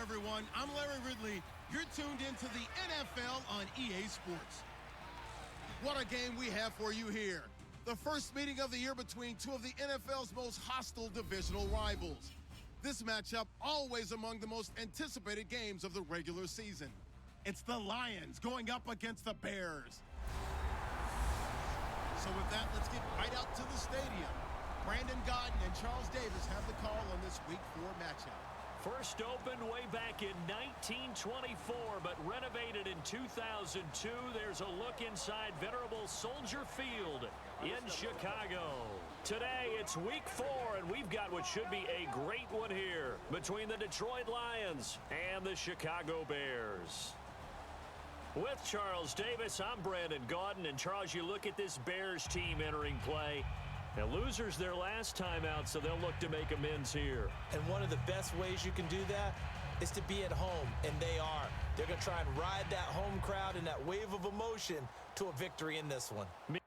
everyone. I'm Larry Ridley. You're tuned into the NFL on EA Sports. What a game we have for you here. The first meeting of the year between two of the NFL's most hostile divisional rivals. This matchup always among the most anticipated games of the regular season. It's the Lions going up against the Bears. So with that, let's get right out to the stadium. Brandon Gaudin and Charles Davis have the call on this Week 4 matchup. First opened way back in 1924, but renovated in 2002. There's a look inside venerable Soldier Field in Chicago. Today, it's Week 4, and we've got what should be a great one here between the Detroit Lions and the Chicago Bears. With Charles Davis, I'm Brandon Gaudin, and Charles, you look at this Bears team entering play. Now, losers their last time out, so they'll look to make amends here. And one of the best ways you can do that is to be at home, and they are. They're going to try and ride that home crowd and that wave of emotion to a victory in this one. Meanwhile,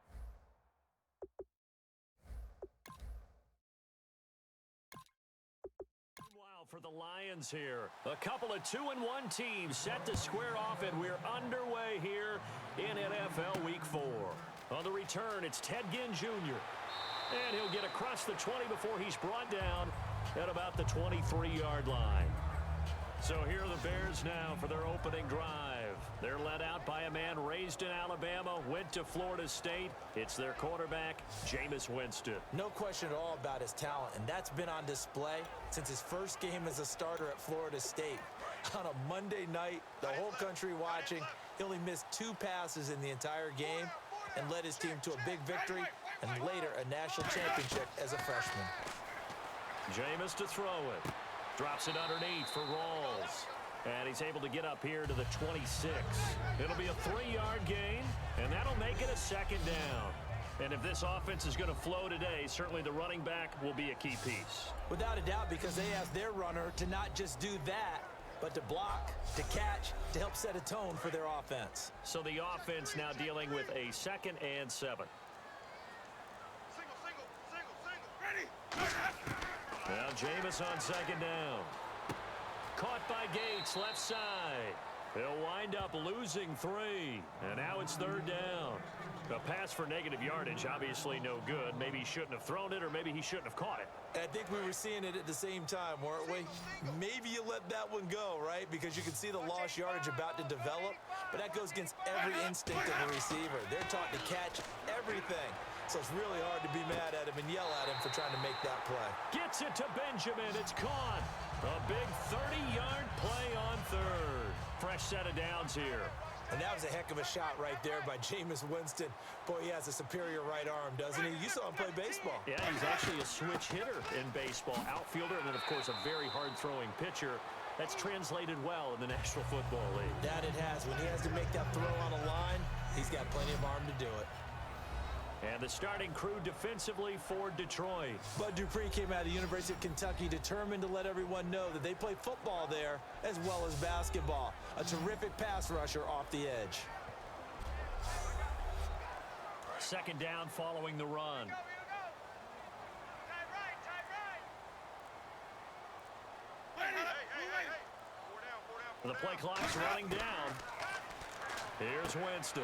for the Lions here, a couple of 2-1 teams set to square off, and we're underway here in NFL Week 4. On the return, it's Ted Ginn Jr., and he'll get across the 20 before he's brought down at about the 23-yard line. So here are the Bears now for their opening drive. They're led out by a man raised in Alabama, went to Florida State. It's their quarterback, Jameis Winston. No question at all about his talent, and that's been on display since his first game as a starter at Florida State. On a Monday night, the whole country watching, he only missed 2 passes in the entire game and led his team to a big victory and later a national championship as a freshman. Jameis to throw it. Drops it underneath for Rawls. And he's able to get up here to the 26. It'll be a 3-yard gain, and that'll make it a second down. And if this offense is going to flow today, certainly the running back will be a key piece. Without a doubt, because they asked their runner to not just do that, but to block, to catch, to help set a tone for their offense. So the offense now dealing with a 2nd and 7. Now Jameis on 2nd down. Caught by Gates, left side. He'll wind up losing 3. And now it's 3rd down. A pass for negative yardage, obviously no good. Maybe he shouldn't have thrown it, or maybe he shouldn't have caught it. I think we were seeing it at the same time, weren't we? Maybe you let that one go, right? Because you can see the lost yardage about to develop. But that goes against every instinct of a receiver. They're taught to catch everything. So it's really hard to be mad at him and yell at him for trying to make that play. Gets it to Benjamin. It's caught. A big 30-yard play on 3rd. Fresh set of downs here. And that was a heck of a shot right there by Jameis Winston. Boy, he has a superior right arm, doesn't he? You saw him play baseball. Yeah, he's actually a switch hitter in baseball. Outfielder, and then, of course, a very hard-throwing pitcher. That's translated well in the National Football League. That it has. When he has to make that throw on a line, he's got plenty of arm to do it. And the starting crew defensively for Detroit. Bud Dupree came out of the University of Kentucky determined to let everyone know that they play football there as well as basketball. A terrific pass rusher off the edge. 2nd down following the run. The play clock's running down. Here's Winston.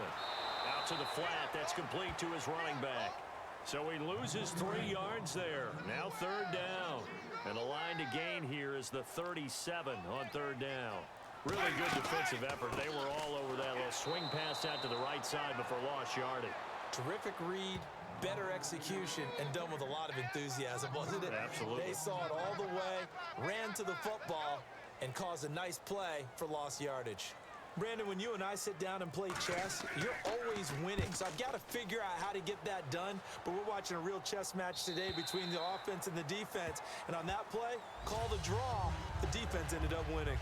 Out to the flat. That's complete to his running back. So he loses 3 yards there. Now 3rd down. And the line to gain here is the 37 on 3rd down. Really good defensive effort. They were all over that little swing pass out to the right side before lost yardage. Terrific read, better execution, and done with a lot of enthusiasm, wasn't it? Absolutely. They saw it all the way, ran to the football, and caused a nice play for lost yardage. Brandon, when you and I sit down and play chess, you're always winning. So I've got to figure out how to get that done. But we're watching a real chess match today between the offense and the defense. And on that play, call the draw. The defense ended up winning.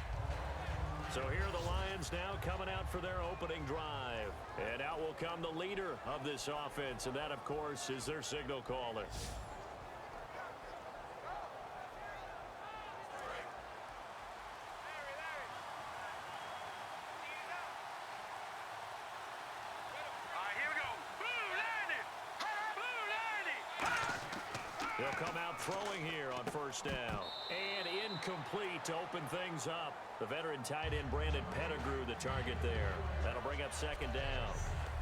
So here are the Lions now coming out for their opening drive. And out will come the leader of this offense. And that, of course, is their signal caller. They'll come out throwing here on 1st down. And incomplete to open things up. The veteran tight end Brandon Pettigrew, the target there. That'll bring up second down.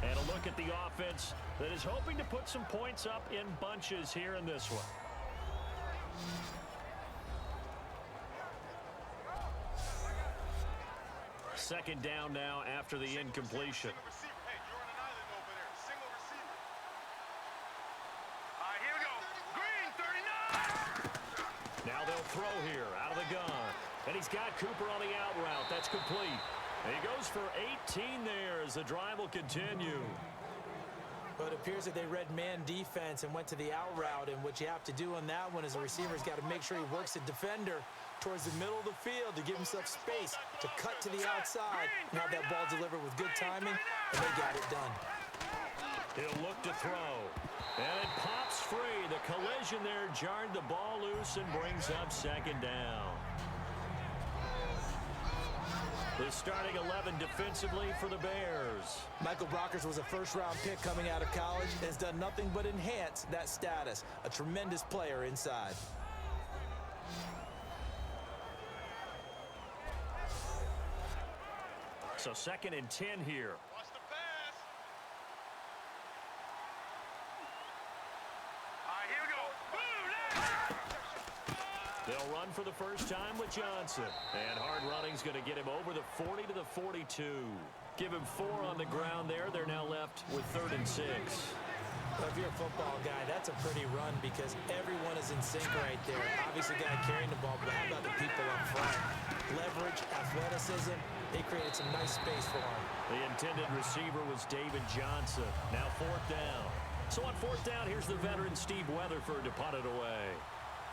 And a look at the offense that is hoping to put some points up in bunches here in this one. Second down now after the incompletion. Now they'll throw here out of the gun. And he's got Cooper on the out route. That's complete. And he goes for 18 there as the drive will continue. But it appears that they read man defense and went to the out route. And what you have to do on that one is the receiver's got to make sure he works the defender towards the middle of the field to give himself space to cut to the outside and have that ball delivered with good timing, and they got it done. He'll look to throw. And it pops free. The collision there jarred the ball loose and brings up second down. The starting 11 defensively for the Bears. Michael Brockers was a first-round pick coming out of college and has done nothing but enhance that status. A tremendous player inside. So 2nd and 10 here. Watch the pass. All right, here we go. Boom! They'll run for the first time with Johnson. And hard running's going to get him over the 40 to the 42. Give him 4 on the ground there. They're now left with 3rd and 6. Well, if you're a football guy, that's a pretty run because everyone is in sync right there. Obviously, guy carrying the ball, but how about the people up front? Leverage, athleticism, they created some nice space for him. The intended receiver was David Johnson. Now 4th down. So on 4th down, here's the veteran Steve Weatherford to punt it away.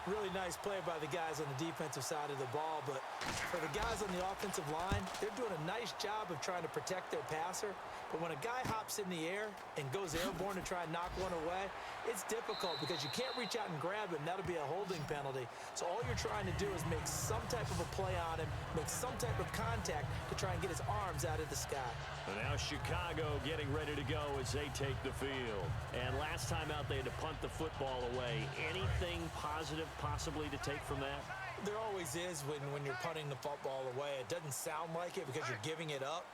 Really nice play by the guys on the defensive side of the ball, but for the guys on the offensive line, they're doing a nice job of trying to protect their passer. But when a guy hops in the air and goes airborne to try and knock one away, it's difficult because you can't reach out and grab him. That'll be a holding penalty. So all you're trying to do is make some type of a play on him, make some type of contact to try and get his arms out of the sky. And now Chicago getting ready to go as they take the field. And last time out, they had to punt the football away. Anything positive possibly to take from that? There always is when you're punting the football away. It doesn't sound like it because you're giving it up,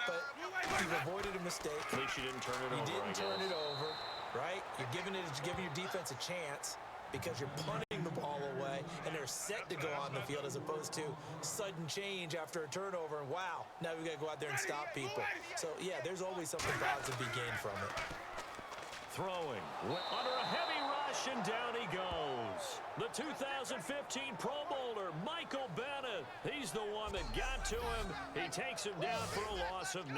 but you've avoided a mistake. At least you didn't turn it over. You didn't turn it over, right? You're giving your defense a chance because you're punting the ball away, and they're set to go on the field as opposed to sudden change after a turnover, and wow, now we got to go out there and stop people. So, yeah, there's always something positive to be gained from it. Throwing under a heavy rush, and down he goes. The 2015 Pro Bowler, Michael Bennett. He's the one that got to him. He takes him down for a loss of 9.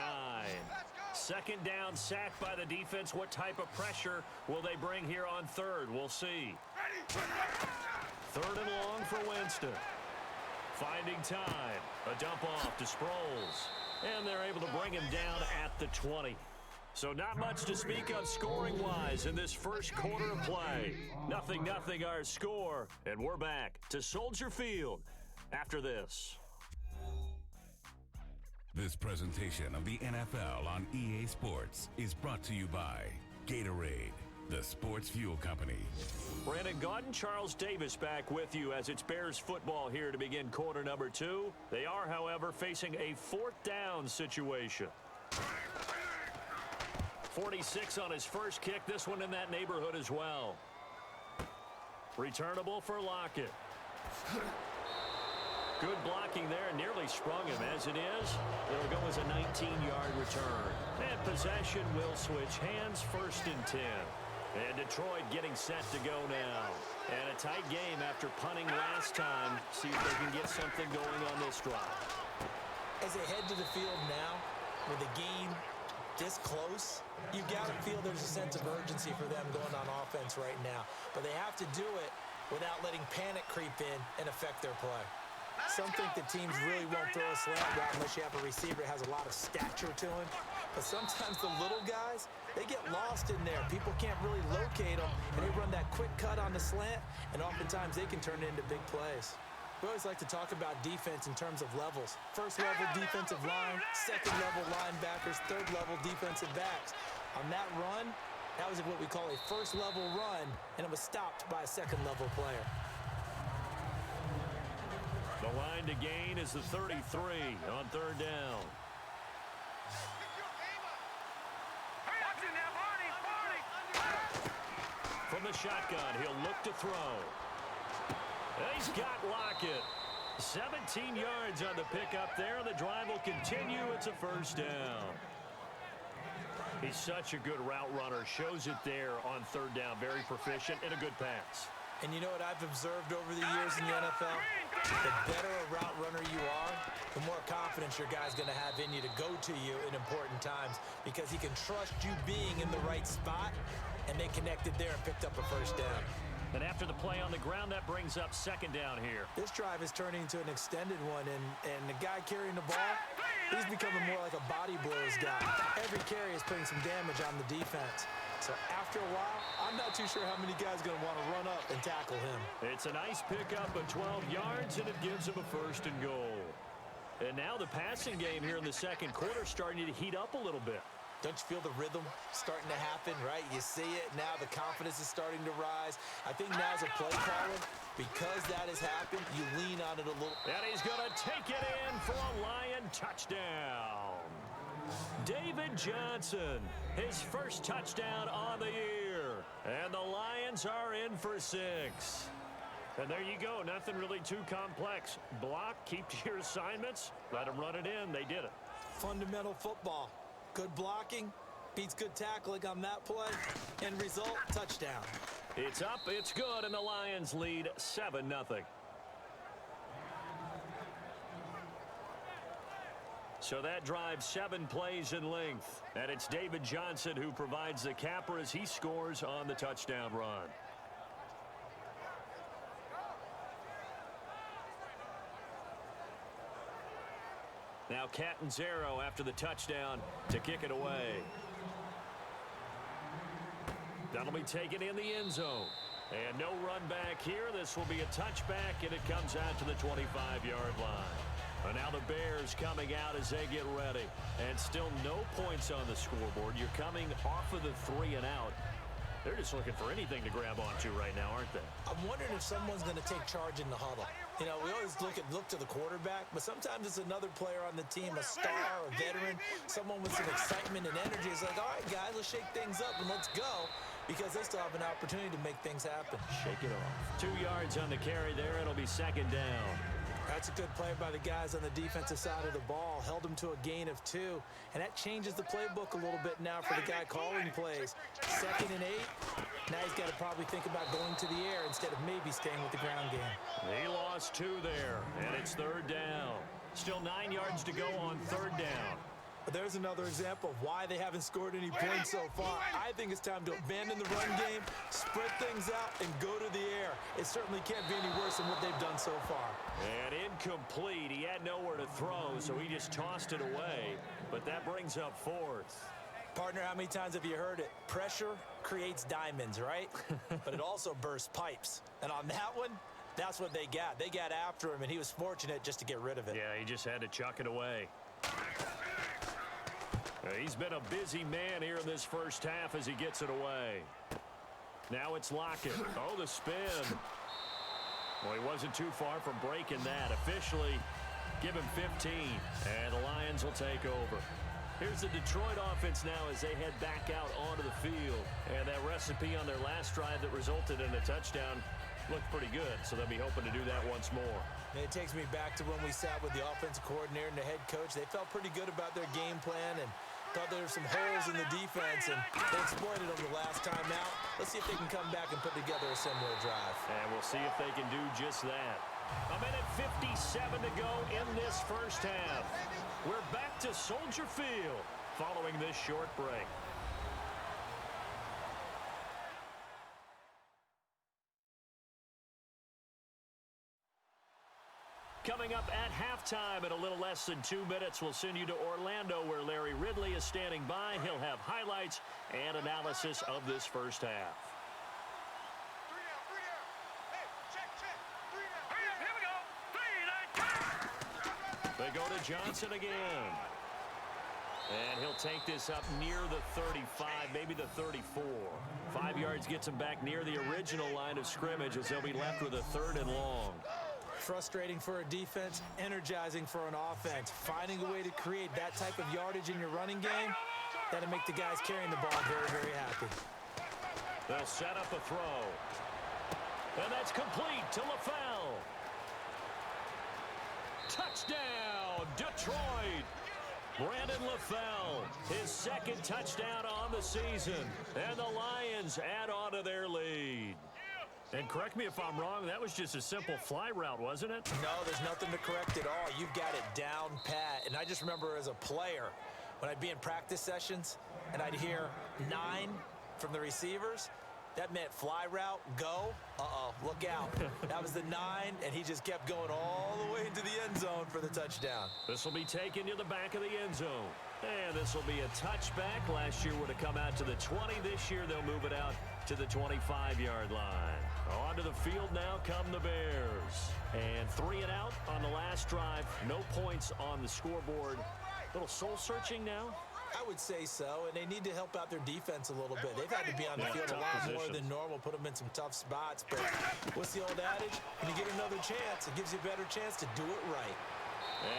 2nd down, sacked by the defense. What type of pressure will they bring here on 3rd? We'll see. 3rd and long for Winston. Finding time. A dump off to Sproles. And they're able to bring him down at the 20. So not much to speak of scoring-wise in this first quarter of play. 0-0 our score, and we're back to Soldier Field after this. This presentation of the NFL on EA Sports is brought to you by Gatorade, the sports fuel company. Brandon Gaudin, Charles Davis back with you as it's Bears football here to begin quarter number 2. They are, however, facing a 4th down situation. 46 on his first kick. This one in that neighborhood as well. Returnable for Lockett. Good blocking there. Nearly sprung him. As it is, it'll go as a 19-yard return. And possession will switch hands. 1st and 10. And Detroit getting set to go now. And a tight game after punting last time. See if they can get something going on this drive. As they head to the field now, with the game this close, you've got to feel there's a sense of urgency for them going on offense right now. But they have to do it without letting panic creep in and affect their play. Some think that teams really won't throw a slant route unless you have a receiver that has a lot of stature to him. But sometimes the little guys, they get lost in there. People can't really locate them, and they run that quick cut on the slant, and oftentimes they can turn it into big plays. We always like to talk about defense in terms of levels. 1st level defensive line, 2nd level linebackers, 3rd level defensive backs. On that run, that was what we call a 1st level run, and it was stopped by a 2nd level player. The line to gain is the 33 on third down. From the shotgun, he'll look to throw. He's got Lockett. 17 yards on the pickup there. The drive will continue. It's a first down. He's such a good route runner. Shows it there on third down. Very proficient and a good pass. And you know what I've observed over the years in the NFL? The better a route runner you are, the more confidence your guy's going to have in you to go to you in important times because he can trust you being in the right spot, and they connected there and picked up a first down. And after the play on the ground, that brings up second down here. This drive is turning into an extended one, and the guy carrying the ball, he's becoming more like a body blows guy. Every carry is putting some damage on the defense. So after a while, I'm not too sure how many guys are going to want to run up and tackle him. It's a nice pickup of 12 yards, and it gives him a first and goal. And now the passing game here in the second quarter starting to heat up a little bit. Don't you feel the rhythm starting to happen, right? You see it now. The confidence is starting to rise. I think now as a play caller, because that has happened, you lean on it a little. And he's going to take it in for a Lion touchdown. David Johnson, his first touchdown on the year. And the Lions are in for 6. And there you go. Nothing really too complex. Block, keep to your assignments, let them run it in. They did it. Fundamental football. Good blocking, beats good tackling on that play. End result, touchdown. It's up, it's good, and the Lions lead 7-0. So that drives 7 plays in length. And it's David Johnson who provides the capper as he scores on the touchdown run. Now Catanzaro after the touchdown to kick it away. That'll be taken in the end zone. And no run back here. This will be a touchback, and it comes out to the 25-yard line. And now the Bears coming out as they get ready. And still no points on the scoreboard. You're coming off of the 3 and out. They're just looking for anything to grab onto right now, aren't they? I'm wondering if someone's going to take charge in the huddle. You know, we always look to the quarterback, but sometimes it's another player on the team, a star, a veteran, someone with some excitement and energy. It's like, all right, guys, let's shake things up and let's go, because they still have an opportunity to make things happen. Shake it off. 2 yards on the carry there. It'll be second down. That's a good play by the guys on the defensive side of the ball. Held him to a gain of 2. And that changes the playbook a little bit now for the guy calling plays. 2nd and 8. Now he's got to probably think about going to the air instead of maybe staying with the ground game. He lost 2 there, and it's third down. Still 9 yards to go on third down. But there's another example of why they haven't scored any points so far. I think it's time to abandon the run game, spread things out, and go to the air. It certainly can't be any worse than what they've done so far. And incomplete. He had nowhere to throw, so he just tossed it away. But that brings up 4th. Partner, how many times have you heard it? Pressure creates diamonds, right? But it also bursts pipes. And on that one, that's what they got. They got after him, and he was fortunate just to get rid of it. Yeah, he just had to chuck it away. He's been a busy man here in this first half as he gets it away. Now it's Lockett. Oh, the spin. Well, he wasn't too far from breaking that. Officially, give him 15, and the Lions will take over. Here's the Detroit offense now as they head back out onto the field. And that recipe on their last drive that resulted in a touchdown looked pretty good, so they'll be hoping to do that once more. And it takes me back to when we sat with the offensive coordinator and the head coach. They felt pretty good about their game plan and thought there were some holes in the defense, and they exploited them the last time out. Let's see if they can come back and put together a similar drive. And we'll see if they can do just that. A minute 57 to go in this first half. We're back to Soldier Field following this short break. Coming up at halftime in a little less than 2 minutes, we'll send you to Orlando where Larry Ridley is standing by. He'll have highlights and analysis of this first half. They go to Johnson again. And he'll take this up near the 35, maybe the 34. 5 yards gets him back near the original line of scrimmage as they'll be left with a 3rd and long. Frustrating for a defense, energizing for an offense. Finding a way to create that type of yardage in your running game, that'll make the guys carrying the ball very, very happy. They'll set up a throw. And that's complete to LaFell. Touchdown, Detroit. Brandon LaFell, his second touchdown on the season. And the Lions add on to their lead. And correct me if I'm wrong, that was just a simple fly route, wasn't it? No, there's nothing to correct at all. You've got it down pat. And I just remember as a player, when I'd be in practice sessions and I'd hear 9 from the receivers, that meant fly route, go. Uh-oh, look out. That was the 9, and he just kept going all the way into the end zone for the touchdown. This will be taken to the back of the end zone. And this will be a touchback. Last year would have come out to the 20. This year they'll move it out to the 25-yard line. Onto the field now come the Bears. And 3 and out on the last drive. No points on the scoreboard. Little soul-searching now. I would say so, and they need to help out their defense a little bit. They've had to be on the field a lot more than normal, put them in some tough spots. But what's the old adage? When you get another chance, it gives you a better chance to do it right.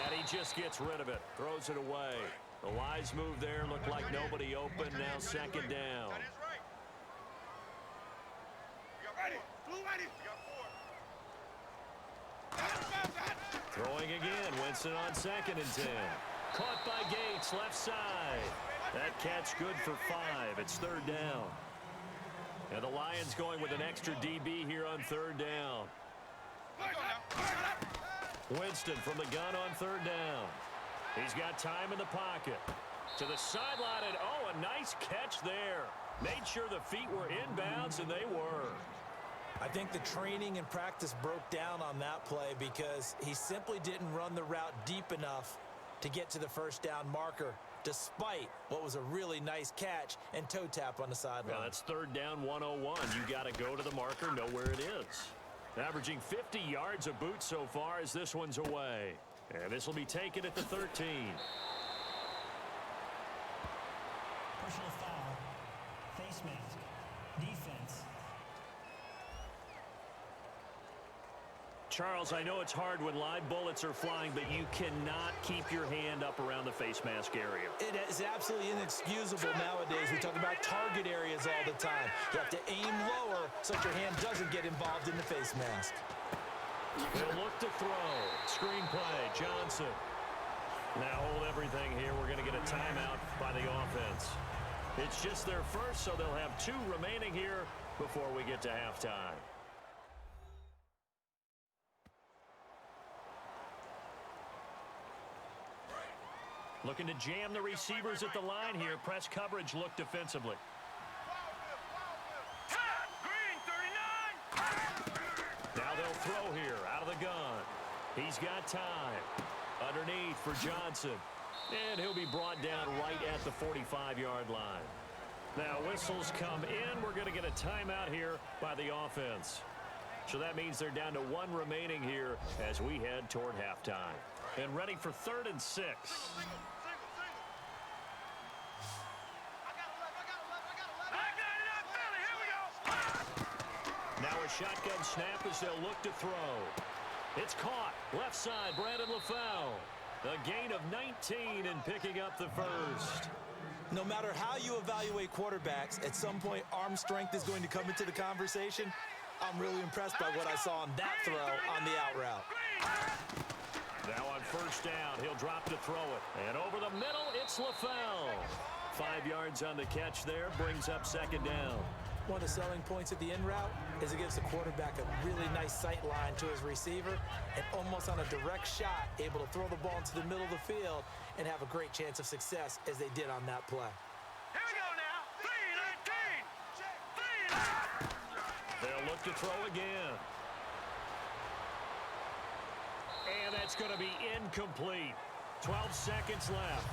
And he just gets rid of it, throws it away. The wise move there, looked like nobody open, now second down. Throwing again, Winston on 2nd and 10. Caught by Gates, left side. That catch good for 5. It's 3rd down. And the Lions going with an extra DB here on 3rd down. Winston from the gun on 3rd down. He's got time in the pocket. To the sideline, and oh, a nice catch there. Made sure the feet were inbounds, and they were. I think the training and practice broke down on that play because he simply didn't run the route deep enough to get to the first down marker, despite what was a really nice catch and toe tap on the sideline. Well, that's 3rd down 101. You got to go to the marker, know where it is. Averaging 50 yards a boot so far as this one's away. And this will be taken at the 13. Personal foul, face mask, defense. Charles, I know it's hard when live bullets are flying, but you cannot keep your hand up around the face mask area. It is absolutely inexcusable nowadays. We talk about target areas all the time. You have to aim lower so that your hand doesn't get involved in the face mask. They'll look to throw. Screen play, Johnson. Now hold everything here. We're going to get a timeout by the offense. It's just their first, so they'll have 2 remaining here before we get to halftime. Looking to jam the receivers at the line here. Press coverage look defensively. Green 39. Now they'll throw here out of the gun. He's got time. Underneath for Johnson. And he'll be brought down right at the 45-yard line. Now whistles come in. We're going to get a timeout here by the offense. So that means they're down to 1 remaining here as we head toward halftime. And ready for 3rd and 6. Now a shotgun snap as they'll look to throw. It's caught. Left side, Brandon LaFell. A gain of 19 and picking up the first. No matter how you evaluate quarterbacks, at some point arm strength is going to come into the conversation. I'm really impressed by what I saw on that throw on the out route. Now on 1st down, he'll drop to throw it. And over the middle, it's LaFell. 5 yards on the catch there, brings up 2nd down. One of the selling points of the in route is it gives the quarterback a really nice sight line to his receiver and almost on a direct shot able to throw the ball into the middle of the field and have a great chance of success as they did on that play. Here we go now. 3-19. They'll look to throw again. And that's going to be incomplete. 12 seconds left.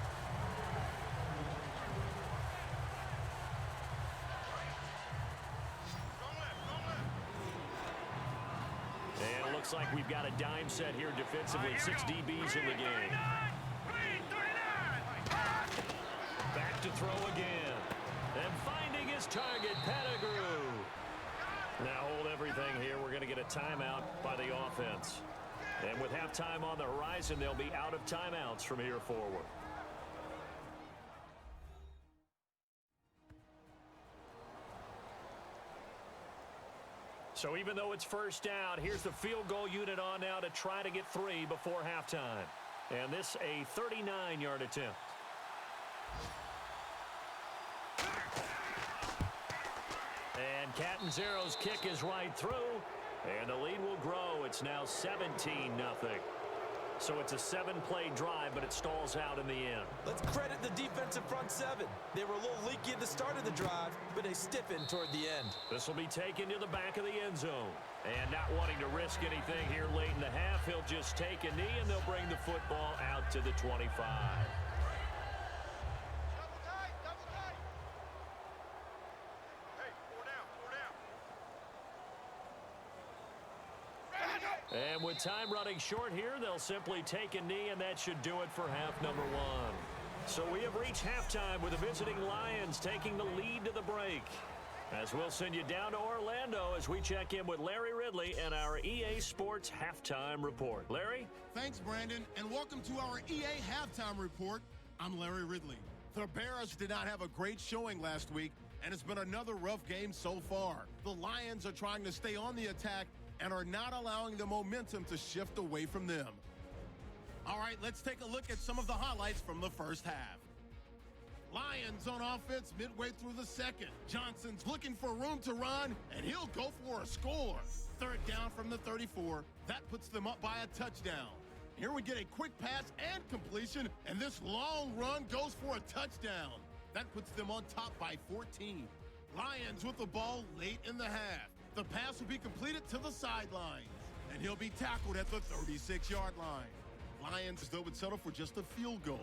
And it looks like we've got a dime set here defensively. 6 DBs in the game. Back to throw again. And finding his target, Pettigrew. Now hold everything here. We're going to get a timeout by the offense. And with halftime on the horizon, they'll be out of timeouts from here forward. So even though it's first down, here's the field goal unit on now to try to get 3 before halftime. And this a 39-yard attempt. And Catanzero's kick is right through, and the lead will grow. It's now 17-0. So it's a 7-play drive, but it stalls out in the end. Let's credit the defensive front seven. They were a little leaky at the start of the drive, but they stiffened toward the end. This will be taken to the back of the end zone. And not wanting to risk anything here late in the half, he'll just take a knee, and they'll bring the football out to the 25. And with time running short here, they'll simply take a knee, and that should do it for half number 1. So we have reached halftime with the visiting Lions taking the lead to the break. As we'll send you down to Orlando as we check in with Larry Ridley and our EA Sports Halftime Report. Larry? Thanks, Brandon, and welcome to our EA Halftime Report. I'm Larry Ridley. The Bears did not have a great showing last week, and it's been another rough game so far. The Lions are trying to stay on the attack and are not allowing the momentum to shift away from them. All right, let's take a look at some of the highlights from the first half. Lions on offense midway through the second. Johnson's looking for room to run, and he'll go for a score. Third down from the 34. That puts them up by a touchdown. Here we get a quick pass and completion, and this long run goes for a touchdown. That puts them on top by 14. Lions with the ball late in the half. The pass will be completed to the sidelines, and he'll be tackled at the 36-yard line. Lions, though, would settle for just a field goal.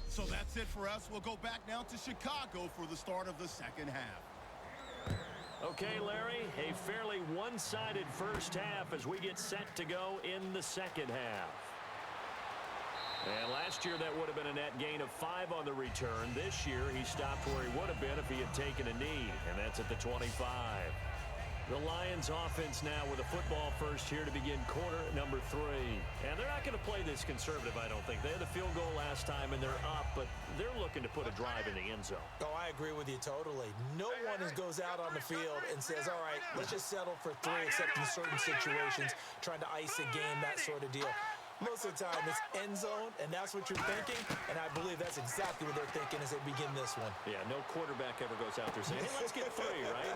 So that's it for us. We'll go back now to Chicago for the start of the second half. Okay, Larry, a fairly one-sided first half as we get set to go in the second half. And last year, that would have been a net gain of 5 on the return. This year, he stopped where he would have been if he had taken a knee, and that's at the 25. The Lions offense now with a football first here to begin quarter number 3. And they're not going to play this conservative, I don't think. They had the field goal last time, and they're up, but they're looking to put a drive in the end zone. Oh, I agree with you totally. No one goes out on the field and says, all right, let's just settle for 3, except in certain situations, trying to ice a game, that sort of deal. Most of the time, it's end zone, and that's what you're thinking, and I believe that's exactly what they're thinking as they begin this one. Yeah, no quarterback ever goes out there saying, hey, let's get 3, right?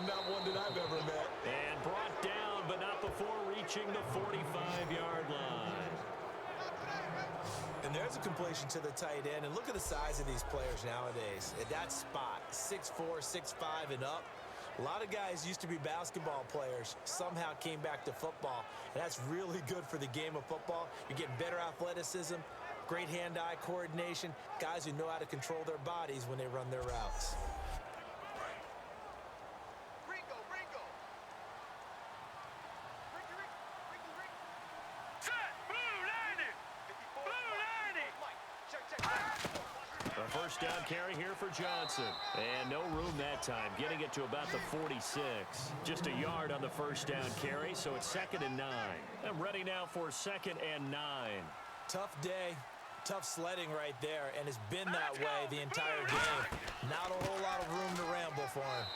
Not one that I've ever met. And brought down, but not before reaching the 45-yard line. And there's a completion to the tight end, and look at the size of these players nowadays. At that spot, 6'4", 6'5", and up. A lot of guys used to be basketball players, somehow came back to football, and that's really good for the game of football. You're getting better athleticism, great hand-eye coordination, guys who know how to control their bodies when they run their routes. First down carry here for Johnson. And no room that time, getting it to about the 46. Just a yard on the first down carry, so it's 2nd and 9. I'm ready now for 2nd and 9. Tough day, tough sledding right there, and it's been that way the entire game. Not a whole lot of room to ramble for him.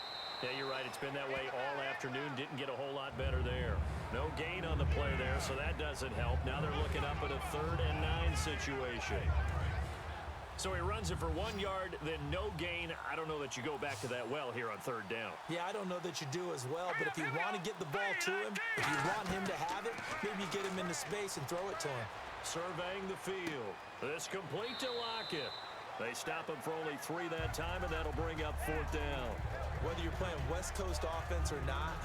Yeah, you're right. It's been that way all afternoon. Didn't get a whole lot better there. No gain on the play there, so that doesn't help. Now they're looking up at a 3rd and 9 situation. So he runs it for 1 yard, then no gain. I don't know that you go back to that well here on 3rd down. Yeah, I don't know that you do as well, but if you want to get the ball to him, if you want him to have it, maybe you get him into space and throw it to him. Surveying the field. This complete to Lockett. They stop him for only 3 that time, and that'll bring up 4th down. Whether you're playing West Coast offense or not,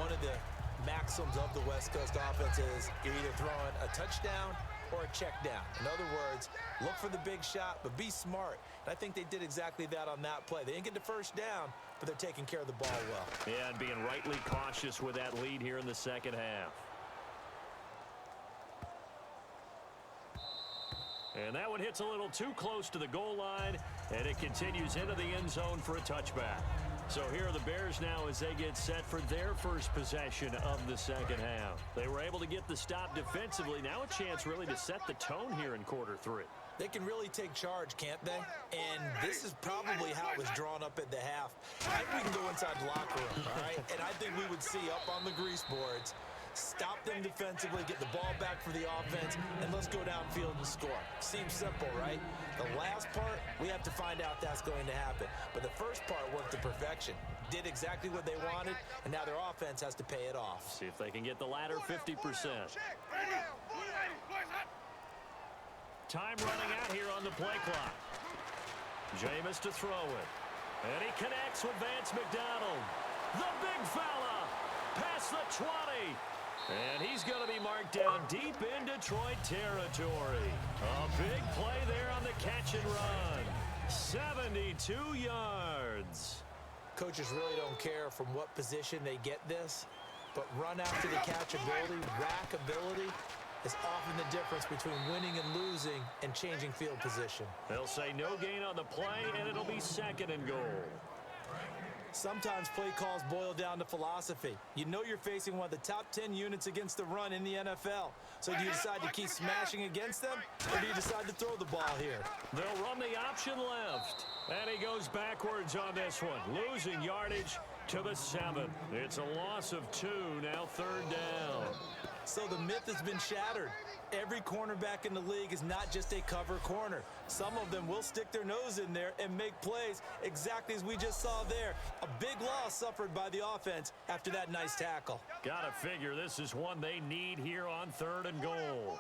one of the maxims of the West Coast offense is you're either throwing a touchdown or a check down. In other words, look for the big shot, but be smart. And I think they did exactly that on that play. They didn't get the first down, but they're taking care of the ball well. Yeah, and being rightly cautious with that lead here in the second half. And that one hits a little too close to the goal line, and it continues into the end zone for a touchback. So here are the Bears now as they get set for their first possession of the second half. They were able to get the stop defensively. Now a chance really to set the tone here in quarter 3. They can really take charge, can't they? And this is probably how it was drawn up at the half. I think we can go inside the locker room, all right? And I think we would see up on the grease boards, stop them defensively, get the ball back for the offense, and let's go downfield and score. Seems simple, right? The last part, we have to find out that's going to happen. But the first part worked to perfection. Did exactly what they wanted, and now their offense has to pay it off. See if they can get the latter 50%. Time running out here on the play clock. Jameis to throw it. And he connects with Vance McDonald. The big fella. Past the 20. And he's going to be marked down deep in Detroit territory. A big play there on the catch and run. 72 yards. Coaches really don't care from what position they get this, but run after the catch ability, rack ability, is often the difference between winning and losing and changing field position. They'll say no gain on the play, and it'll be 2nd and goal. Sometimes play calls boil down to philosophy. You know you're facing one of the top 10 units against the run in the NFL. So do you decide to keep smashing against them, or do you decide to throw the ball here? They'll run the option left. And he goes backwards on this one, losing yardage to the 7. It's a loss of 2, now 3rd down. So the myth has been shattered. Every cornerback in the league is not just a cover corner. Some of them will stick their nose in there and make plays exactly as we just saw there. A big loss suffered by the offense after that nice tackle. Gotta figure this is one they need here on 3rd and goal.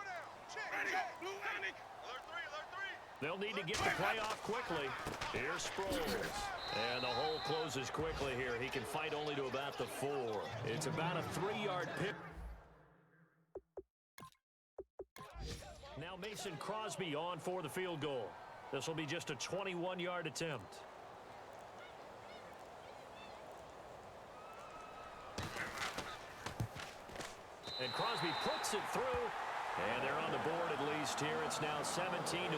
They'll need to get the play off quickly. Here's Sproles. And the hole closes quickly here. He can fight only to about the 4. It's about a 3-yard pick. Now Mason Crosby on for the field goal. This will be just a 21-yard attempt. And Crosby puts it through. And they're on the board at least here. It's now 17-3.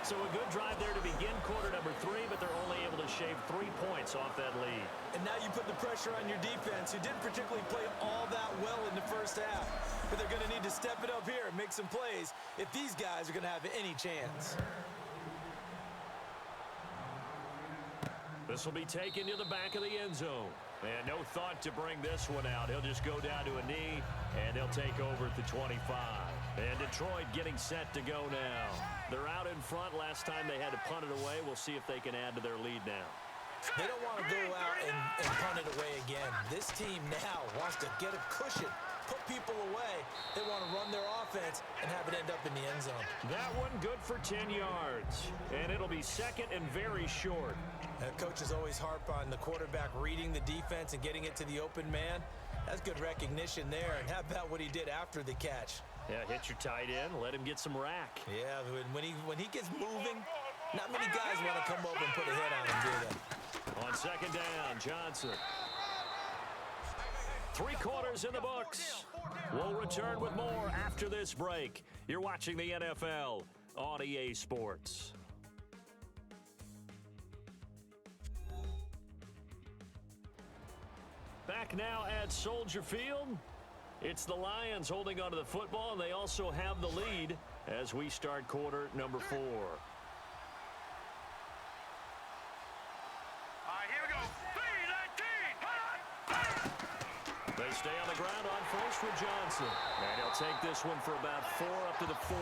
So a good drive there to begin quarter number 3, but they're only able to shave 3 points off that lead. And now you put the pressure on your defense, who didn't particularly play all that well in the first half. But they're going to need to step it up here and make some plays if these guys are going to have any chance. This will be taken to the back of the end zone. And no thought to bring this one out. He'll just go down to a knee, and they'll take over at the 25. And Detroit getting set to go now. They're out in front. Last time they had to punt it away. We'll see if they can add to their lead now. They don't want to go out and punt it away again. This team now wants to get a cushion, put people away. They want to run their offense and have it end up in the end zone. That one good for 10 yards. And it'll be 2nd and very short. Coaches always harp on the quarterback reading the defense and getting it to the open man. That's good recognition there. And how about what he did after the catch? Yeah, hit your tight end, let him get some rack. Yeah, when he gets moving, not many guys want to come over and put a hit on him, do they? On 2nd down, Johnson. 3 quarters in the books. We'll return with more after this break. You're watching the NFL on EA Sports. Back now at Soldier Field. It's the Lions holding onto the football, and they also have the lead as we start quarter number 4. They stay on the ground on first with Johnson. And he'll take this one for about 4 up to the 40.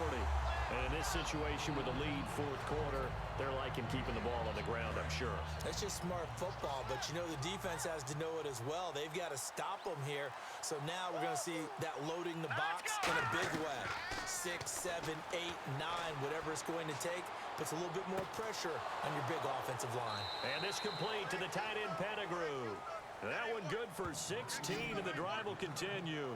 And in this situation with the lead 4th quarter, they're liking keeping the ball on the ground, I'm sure. That's just smart football, but you know the defense has to know it as well. They've got to stop them here. So now we're going to see that loading the box in a big way. 6, 7, 8, 9, whatever it's going to take, puts a little bit more pressure on your big offensive line. And this complete to the tight end Pettigrew. That one good for 16, and the drive will continue.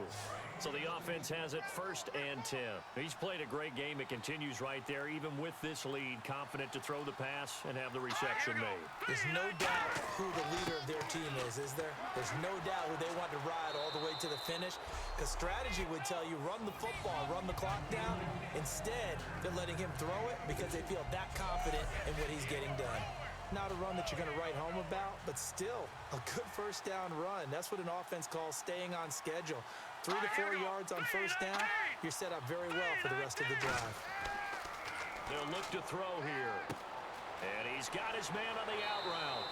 So the offense has it 1st and 10. He's played a great game. It continues right there, even with this lead, confident to throw the pass and have the reception made. There's no doubt who the leader of their team is. is there? There's no doubt who they want to ride all the way to the finish. Because strategy would tell you run the football, run the clock down. Instead, they're letting him throw it because they feel that confident in what he's getting done. Not a run that you're going to write home about, but still a good first down run. That's what an offense calls staying on schedule. 3 to 4 yards on first down, you're set up very well for the rest of the drive. They'll look to throw here. And he's got his man on the out route.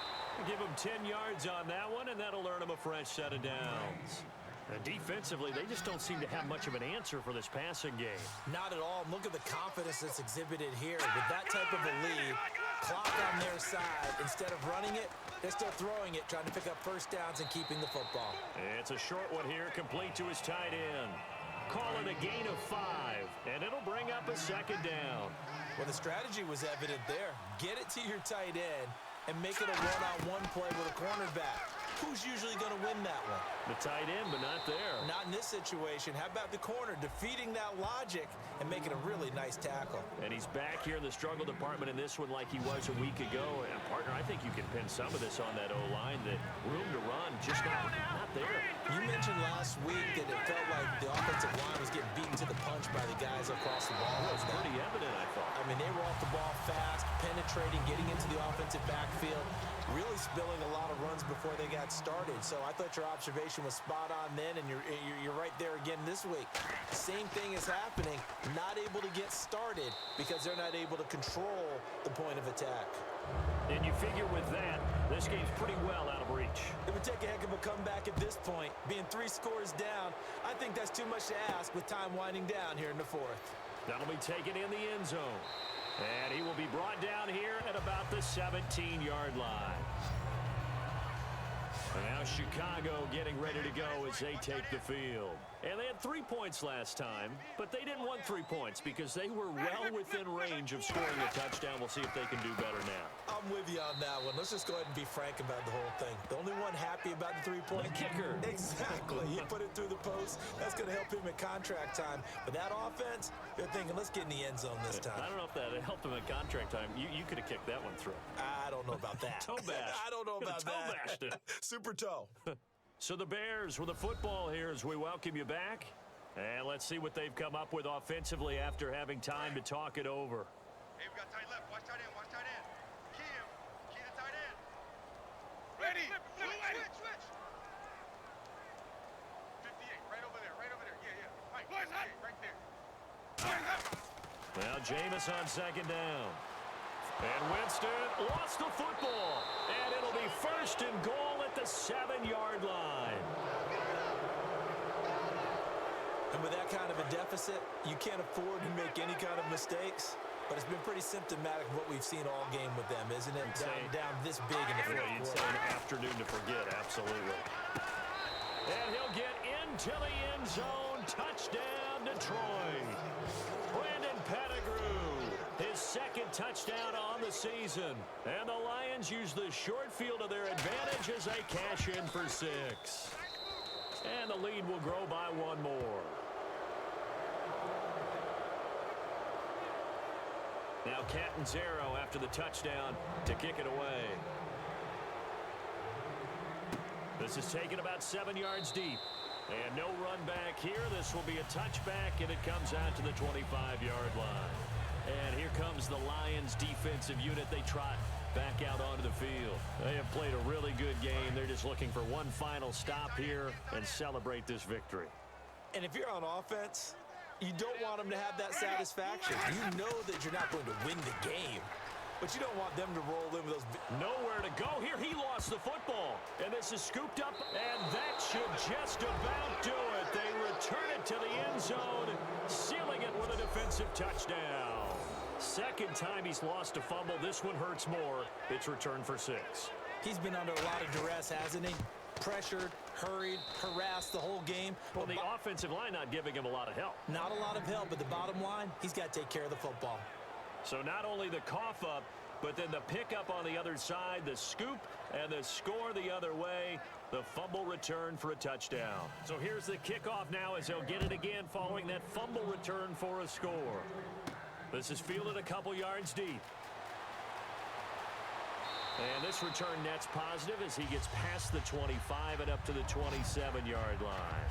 Give him 10 yards on that one, and that'll earn him a fresh set of downs. And defensively, they just don't seem to have much of an answer for this passing game. Not at all. Look at the confidence that's exhibited here. With that type of a lead, clock on their side, instead of running it, they're still throwing it, trying to pick up first downs and keeping the football. It's a short one here, complete to his tight end. Call it a gain of 5, and it'll bring up a second down. Well, the strategy was evident there. Get it to your tight end and make it a one-on-one play with a cornerback. Who's usually going to win that one? The tight end, but not there. Not in this situation. How about the corner defeating that logic and making a really nice tackle? And he's back here in the struggle department in this one like he was a week ago. And, partner, I think you can pin some of this on that O-line. That room to run just not there. You mentioned last week that it felt like the offensive line was getting beaten to the punch by the guys across the ball. It was pretty evident, I thought. I mean, they were off the ball fast, penetrating, getting into the offensive backfield, really spilling a lot of runs before they got started. So I thought your observation was spot on then, and you're right there again this week. Same thing is happening. Not able to get started because they're not able to control the point of attack. And you figure with that, this game's pretty well out of reach. It would take a heck of a comeback at this point. Being 3 scores down, I think that's too much to ask with time winding down here in the 4th. That'll be taken in the end zone. And he will be brought down here at about the 17-yard line. And now Chicago getting ready to go as they take the field. And they had 3 points last time, but they didn't want 3 points because they were well within range of scoring a touchdown. We'll see if they can do better now. I'm with you on that one. Let's just go ahead and be frank about the whole thing. The only one happy about the 3-point kicker. Exactly. He put it through the post. That's going to help him at contract time. But that offense, they're thinking, let's get in the end zone this time. I don't know if that helped him at contract time. You could have kicked that one through. I don't know about that. Toe bash. I don't know about toe that. bashed it. Super toe. So the Bears with the football here as we welcome you back. And let's see what they've come up with offensively after having time to talk it over. Hey, we got tight left. Watch tight end. Watch tight end. Key him. Key the tight end. Ready. Switch. 58. Right over there. Right over there. Yeah. Right. Right there. Now Jameis on second down. And Winston lost the football. And it'll be 1st and goal at the 7-yard line. And with that kind of a deficit, you can't afford to make any kind of mistakes. But it's been pretty symptomatic of what we've seen all game with them, isn't it? Down this big in the 4th quarter. You'd say an afternoon to forget, absolutely. And he'll get into the end zone. Touchdown, Detroit. Brandon Pettigrew, his 2nd touchdown on the season. And the Lions use the short field to their advantage as they cash in for 6. And the lead will grow by 1 more. Now Catanzaro after the touchdown to kick it away. This is taken about 7 yards deep. And no run back here. This will be a touchback, and it comes out to the 25-yard line. And here comes the Lions defensive unit. They trot back out onto the field. They have played a really good game. They're just looking for one final stop here and celebrate this victory. And if you're on offense, you don't want them to have that satisfaction. You know that you're not going to win the game, but you don't want them to roll in with those. Nowhere to go here. He lost the football, and this is scooped up, and that should just about do it. They return it to the end zone, sealing it with a defensive touchdown. 2nd time he's lost a fumble. This one hurts more. It's returned for 6. He's been under a lot of duress, hasn't he? Pressured, hurried, harassed the whole game. Well, the offensive line not giving him a lot of help. Not a lot of help, but the bottom line, he's got to take care of the football. So not only the cough up, but then the pickup on the other side, the scoop, and the score the other way. The fumble return for a touchdown. So here's the kickoff now as they'll get it again following that fumble return for a score. This is fielded a couple yards deep. And this return net's positive as he gets past the 25 and up to the 27-yard line.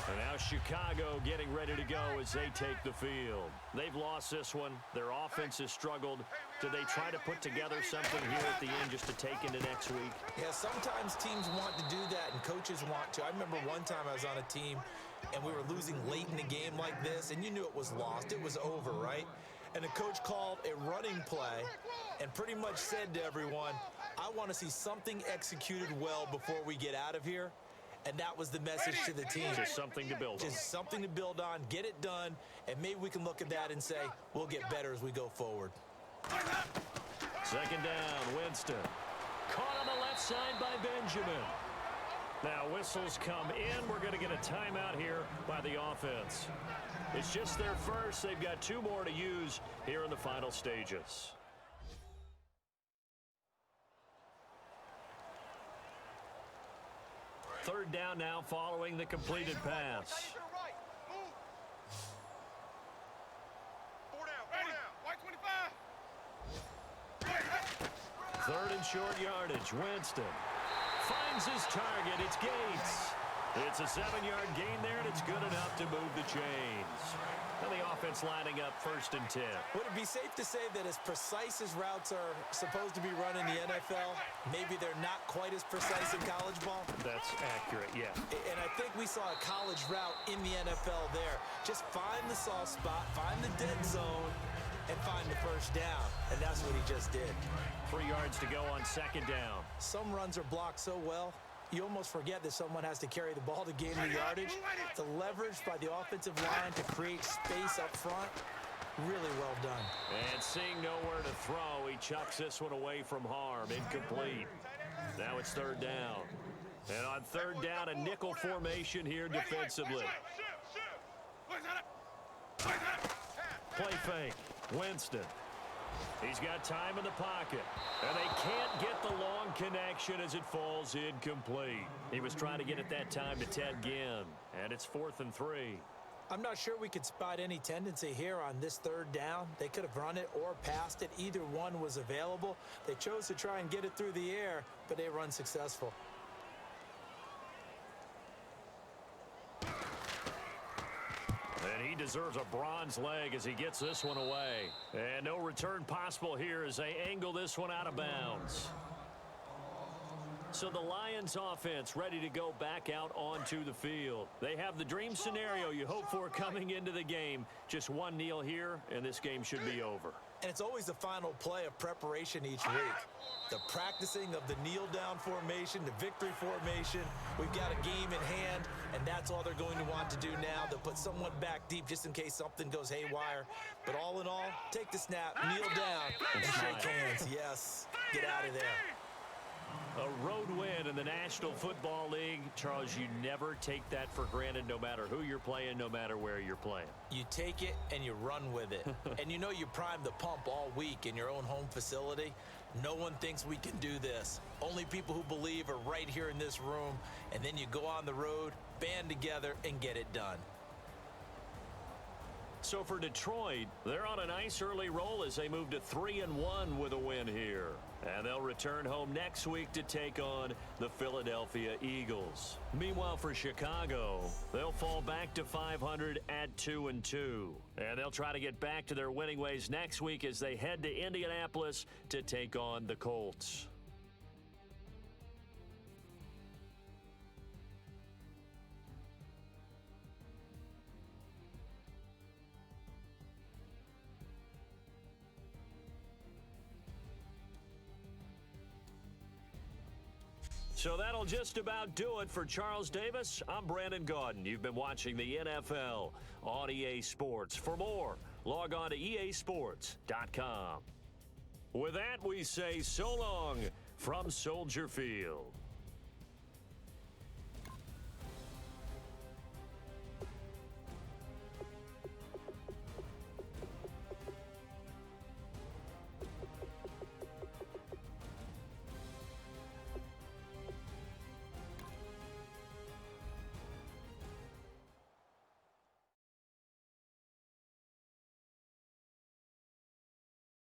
And now Chicago getting ready to go as they take the field. They've lost this one. Their offense has struggled. Do they try to put together something here at the end just to take into next week? Yeah, sometimes teams want to do that and coaches want to. I remember one time I was on a team and we were losing late in a game like this, and you knew it was lost. It was over, right? And the coach called a running play and pretty much said to everyone, I want to see something executed well before we get out of here. And that was the message to the team. Just something to build on. Just something to build on, get it done, and maybe we can look at that and say, we'll get better as we go forward. Second down, Winston. Caught on the left side by Benjamin. Now whistles come in. We're going to get a timeout here by the offense. It's just their first. They've got 2 more to use here in the final stages. Third down now following the completed pass. Third and short yardage. Winston finds his target. It's Gates. It's a 7-yard gain there, and it's good enough to move the chains. And the offense lining up 1st and 10. Would it be safe to say that as precise as routes are supposed to be run in the NFL, maybe they're not quite as precise in college ball? That's accurate, yeah. And I think we saw a college route in the NFL there. Just find the soft spot, find the dead zone, and find the first down. And that's what he just did. 3 yards to go on 2nd down. Some runs are blocked so well, you almost forget that someone has to carry the ball to gain the yardage. The leverage by the offensive line to create space up front, really well done. And seeing nowhere to throw, he chucks this one away from harm. Incomplete. Now it's 3rd down. And on 3rd down, a nickel formation here defensively. Play fake. Winston. He's got time in the pocket. And they can't get the long connection as it falls incomplete. He was trying to get it that time to Ted Ginn. And it's 4th and 3. I'm not sure we could spot any tendency here on this 3rd down. They could have run it or passed it. Either one was available. They chose to try and get it through the air, but they were unsuccessful. And he deserves a bronze leg as he gets this one away. And no return possible here as they angle this one out of bounds. So the Lions offense ready to go back out onto the field. They have the dream scenario you hope for coming into the game. Just one kneel here, and this game should be over. And it's always the final play of preparation each week. The practicing of the kneel-down formation, the victory formation. We've got a game in hand, and that's all they're going to want to do now. They'll put someone back deep just in case something goes haywire. But all in all, take the snap, kneel down, and shake hands. Yes, get out of there. A road win in the National Football League. Charles, you never take that for granted no matter who you're playing, no matter where you're playing. You take it and you run with it. And you know you primed the pump all week in your own home facility. No one thinks we can do this. Only people who believe are right here in this room. And then you go on the road, band together, and get it done. So for Detroit, they're on a nice early roll as they move to 3-1 with a win here. And they'll return home next week to take on the Philadelphia Eagles. Meanwhile, for Chicago, they'll fall back to 500 at 2-2. And they'll try to get back to their winning ways next week as they head to Indianapolis to take on the Colts. So that'll just about do it for Charles Davis. I'm Brandon Gaudin. You've been watching the NFL on EA Sports. For more, log on to easports.com. With that, we say so long from Soldier Field.